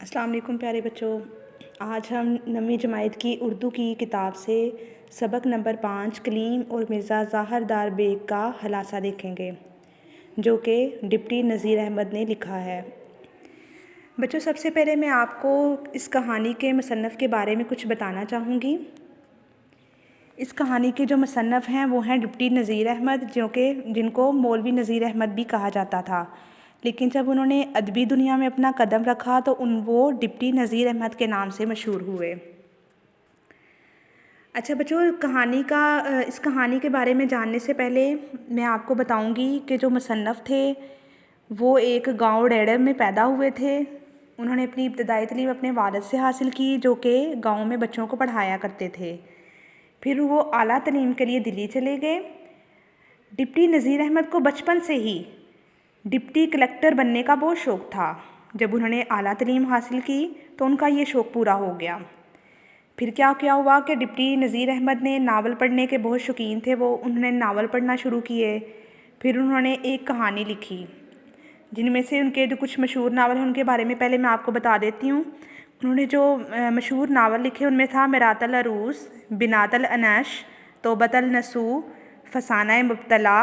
अस्सलाम वालेकुम प्यारे बच्चों। आज हम नवीं जमात की उर्दू की किताब से सबक नंबर 5 कलीम और मिर्ज़ा ज़ाहरदार बेग का हलासा देखेंगे, जो कि डिप्टी नज़ीर अहमद ने लिखा है। बच्चों, सबसे पहले मैं आपको इस कहानी के मुसन्नफ़ के बारे में कुछ बताना चाहूँगी। इस कहानी के जो मुसन्नफ़ हैं वो हैं डिप्टी नज़ीर अहमद, जिनको मौलवी नज़ीर अहमद भी कहा जाता था। लेकिन जब उन्होंने अदबी दुनिया में अपना कदम रखा तो वो डिप्टी नज़ीर अहमद के नाम से मशहूर हुए। अच्छा बच्चों, इस कहानी के बारे में जानने से पहले मैं आपको बताऊंगी कि जो मुसन्नफ़ थे वो एक गांव डेड़े में पैदा हुए थे। उन्होंने अपनी इब्तदाई तालीम अपने वालिद से हासिल की, जो कि गांव में बच्चों को पढ़ाया करते थे। फिर वो आला तालीम के लिए दिल्ली चले गए। डिप्टी नज़ीर अहमद को बचपन से ही डिप्टी कलेक्टर बनने का बहुत शौक़ था। जब उन्होंने आला तालीम हासिल की तो उनका ये शौक़ पूरा हो गया। फिर क्या हुआ कि डिप्टी नज़ीर अहमद ने नावल पढ़ने के बहुत शौकीन थे। उन्होंने नावल पढ़ना शुरू किए। फिर उन्होंने एक कहानी लिखी, जिनमें से उनके जो कुछ मशहूर नावल हैं उनके बारे में पहले मैं आपको बता देती हूँ। उन्होंने जो मशहूर नावल लिखे उनमें था मिरातल अरूस, बिनातल अनश, तौबतल नसू, फसाना मुब्तला,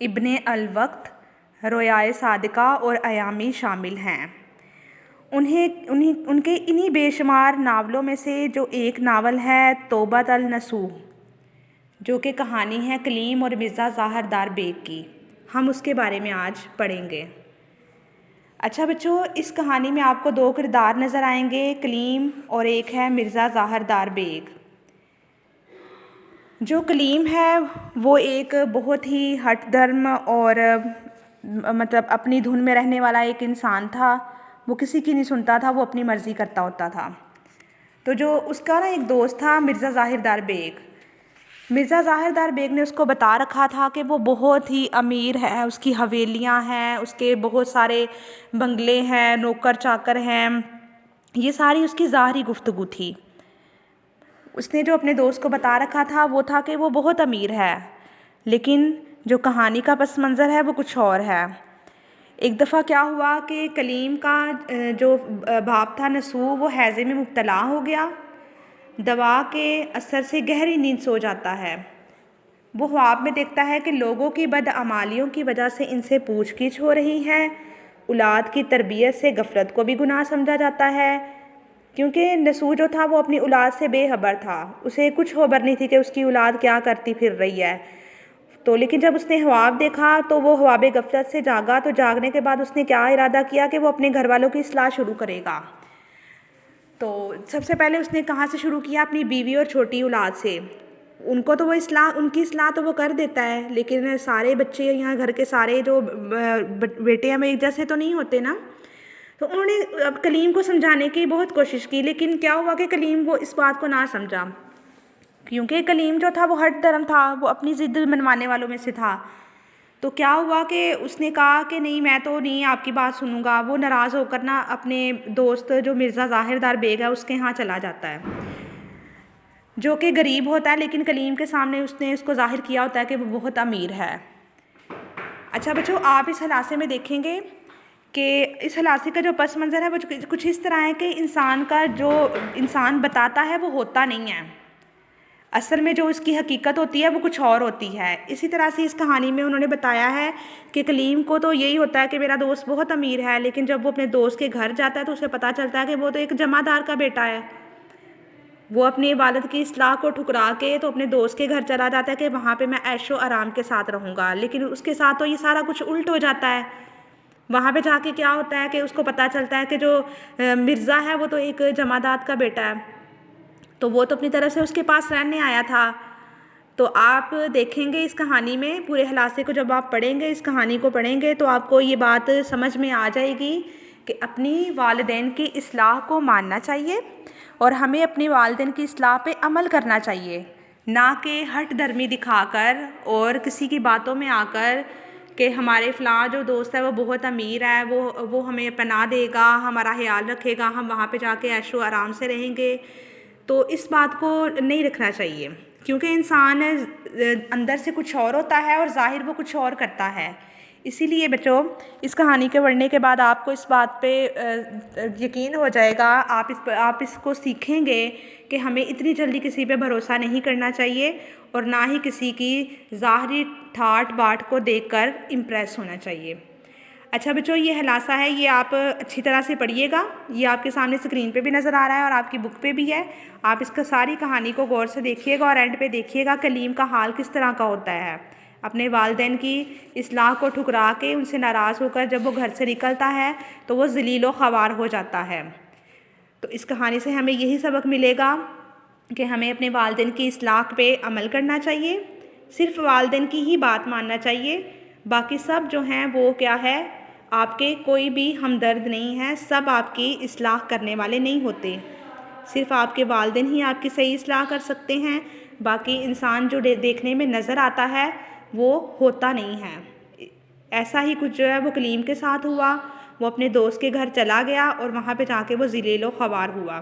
इब्ने अलवक्त, रोयाए सादिका और अयामी शामिल हैं। उनके इन्हीं बेशुमार नावलों में से जो एक नावल है तौबत अल नसूह, जो कि कहानी है कलीम और मिर्ज़ा ज़ाहरदार बेग की, हम उसके बारे में आज पढ़ेंगे। अच्छा बच्चों, इस कहानी में आपको दो किरदार नज़र आएंगे, कलीम और एक है मिर्ज़ा ज़ाहरदार बेग। जो कलीम है वो एक बहुत ही हठ धर्म और मतलब अपनी धुन में रहने वाला एक इंसान था। वो किसी की नहीं सुनता था, वो अपनी मर्ज़ी करता होता था। तो जो उसका ना एक दोस्त था मिर्ज़ा ज़ाहिरदार बेग। मिर्ज़ा ज़ाहिरदार बेग ने उसको बता रखा था कि वो बहुत ही अमीर है, उसकी हवेलियाँ हैं, उसके बहुत सारे बंगले हैं, नौकर चाकर हैं। ये सारी उसकी ज़ाहरी गुफ्तगू थी। उसने जो अपने दोस्त को बता रखा था वो था कि वो बहुत अमीर है, लेकिन जो कहानी का पस मंज़र है वो कुछ और है। एक दफ़ा क्या हुआ कि कलीम का जो बाप था नसूह, वो हैज़े में मुब्तला हो गया। दवा के असर से गहरी नींद सो जाता है। वो ख्वाब में देखता है कि लोगों की बदअमालियों की वजह से इनसे पूछ-गीछ हो रही है। औलाद की तरबियत से गफलत को भी गुनाह समझा जाता है, क्योंकि नसूह जो था वो अपनी औलाद से बेखबर था। उसे कुछ खबर नहीं थी कि उसकी औलाद क्या करती फिर रही है। तो लेकिन जब उसने ख्वाब देखा तो वो ख्वाब गफलत से जागा। तो जागने के बाद उसने क्या इरादा किया कि वो अपने घर वालों की इस्लाह शुरू करेगा। तो सबसे पहले उसने कहाँ से शुरू किया? अपनी बीवी और छोटी औलाद से। उनकी इस्लाह तो वो कर देता है, लेकिन सारे बच्चे यहाँ घर के सारे जो बेटे हैं एक जैसे तो नहीं होते ना। तो उन्होंने अब कलीम को समझाने की बहुत कोशिश की, लेकिन क्या हुआ कि कलीम वो इस बात को ना समझा, क्योंकि कलीम जो था वो हठ धर्म था, वो अपनी ज़िद मनवाने वालों में से था। तो क्या हुआ कि उसने कहा कि नहीं, मैं तो नहीं आपकी बात सुनूंगा। वो नाराज़ होकर ना अपने दोस्त जो मिर्ज़ा ज़ाहिरदार बेग है उसके यहाँ चला जाता है, जो कि गरीब होता है, लेकिन कलीम के सामने उसने उसको ज़ाहिर किया होता है कि वो बहुत अमीर है। अच्छा बच्चों, आप इस हलासे में देखेंगे कि इस हलासे का जो पस मंज़र है वो कुछ इस तरह है कि जो इंसान बताता है वो होता नहीं है। असल में जो उसकी हकीकत होती है वो कुछ और होती है। इसी तरह से इस कहानी में उन्होंने बताया है कि कलीम को तो यही होता है कि मेरा दोस्त बहुत अमीर है, लेकिन जब वो अपने दोस्त के घर जाता है तो उसे पता चलता है कि वो तो एक जमादार का बेटा है। वो अपने वालिद की इस्लाह को ठुकरा के तो अपने दोस्त के घर चला जाता है कि वहाँ पे मैं ऐशो आराम के साथ रहूँगा, लेकिन उसके साथ तो ये सारा कुछ उल्ट हो जाता है। वहाँ पे जाके क्या होता है कि उसको पता चलता है कि जो मिर्ज़ा है वो तो एक जमादार का बेटा है, तो वो तो अपनी तरफ से उसके पास रहने आया था। तो आप देखेंगे इस कहानी में पूरे हलासे को, जब आप पढ़ेंगे, इस कहानी को पढ़ेंगे तो आपको ये बात समझ में आ जाएगी कि अपनी वालिदैन की इस्लाह को मानना चाहिए और हमें अपनी वालिदैन की इस्लाह पे अमल करना चाहिए, ना कि हठ धर्मी दिखाकर और किसी की बातों में आकर कि हमारे फ़लाँ जो दोस्त है वो बहुत अमीर है, वो हमें पनाह देगा, हमारा ख्याल रखेगा, हम वहाँ पे जाके ऐशो आराम से रहेंगे। तो इस बात को नहीं रखना चाहिए, क्योंकि इंसान अंदर से कुछ और होता है और ज़ाहिर वो कुछ और करता है। اسی لیے بچوں اس کہانی کے پڑھنے کے بعد آپ کو اس بات پہ یقین ہو جائے گا، آپ اس کو سیکھیں گے کہ ہمیں اتنی جلدی کسی پہ بھروسہ نہیں کرنا چاہیے اور نہ ہی کسی کی ظاہری ٹھاٹ باٹ کو دیکھ کر امپریس ہونا چاہیے۔ اچھا بچوں، یہ خلاصہ ہے، یہ آپ اچھی طرح سے پڑھیے گا، یہ آپ کے سامنے اسکرین پہ بھی نظر آ رہا ہے اور آپ کی بک پہ بھی ہے۔ آپ اس کا ساری کہانی کو غور سے دیکھیے گا اور اینڈ پہ دیکھیے گا کلیم کا حال کس طرح کا ہوتا ہے، اپنے والدین کی اصلاح کو ٹھکرا کے ان سے ناراض ہو کر جب وہ گھر سے نکلتا ہے تو وہ ذلیل و خوار ہو جاتا ہے۔ تو اس کہانی سے ہمیں یہی سبق ملے گا کہ ہمیں اپنے والدین کی اصلاح پہ عمل کرنا چاہیے، صرف والدین کی ہی بات ماننا چاہیے، باقی سب جو ہیں وہ کیا ہے، آپ کے کوئی بھی ہمدرد نہیں ہے، سب آپ کی اصلاح کرنے والے نہیں ہوتے، صرف آپ کے والدین ہی آپ کی صحیح اصلاح کر سکتے ہیں، باقی انسان جو دیکھنے میں نظر آتا ہے وہ ہوتا نہیں ہے۔ ایسا ہی کچھ جو ہے وہ کلیم کے ساتھ ہوا، وہ اپنے دوست کے گھر چلا گیا اور وہاں پہ جا کے وہ ذلیل و خوار ہوا۔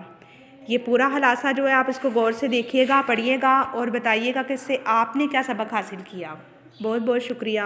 یہ پورا خلاصہ جو ہے آپ اس کو غور سے دیکھیے گا، پڑھیے گا اور بتائیے گا کہ اس سے آپ نے کیا سبق حاصل کیا۔ بہت بہت شکریہ۔